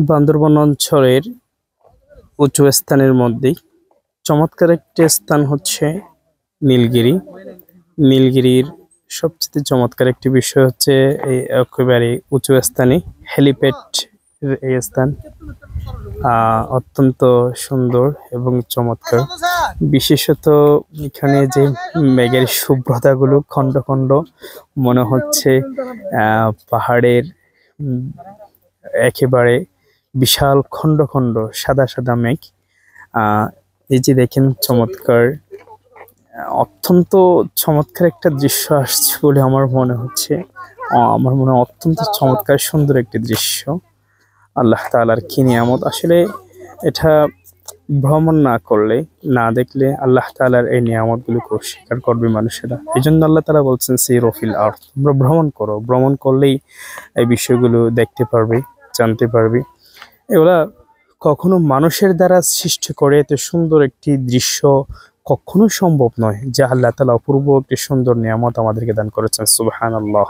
বান্দরবান অঞ্চলের উঁচু স্থানের মধ্যেই চমৎকার একটি স্থান হচ্ছে নীলগিরি। নীলগিরির সবচেয়ে চমৎকার একটি বিষয় হচ্ছে এই একেবারে উঁচু স্থানে হেলিপ্যাড এই স্থান অত্যন্ত সুন্দর এবং চমৎকার। বিশেষত এখানে যে মেঘের শুভ্রতাগুলো খণ্ড খণ্ড মনে হচ্ছে পাহাড়ের একেবারে বিশাল খণ্ড খণ্ড সাদা সাদা মেঘ। এই যে দেখেন চমৎকার, অত্যন্ত চমৎকার একটা দৃশ্য আসছে বলে আমার মনে হচ্ছে। আমার মনে হয় অত্যন্ত চমৎকার সুন্দর একটি দৃশ্য। আল্লাহ তাআলার কি নিয়ামত! আসলে এটা ভ্রমণ না করলে, না দেখলে আল্লাহ তাআলার এই নিয়ামতগুলোকে অস্বীকার করবে মানুষেরা। এই জন্য আল্লাহ তাআলা বলছেন সিরু ফিল আরদ, তোমরা ভ্রমণ করো। ভ্রমণ করলেই এই বিষয়গুলো দেখতে পারবে, জানতে পারবে। এগুলা কখনো মানুষের দ্বারা সৃষ্টি করে এত সুন্দর একটি দৃশ্য কখনো সম্ভব নয়, যা আল্লাহ তাআলা অপূর্ব একটি সুন্দর নিয়ামত আমাদেরকে দান করেছেন। সুবহানাল্লাহ।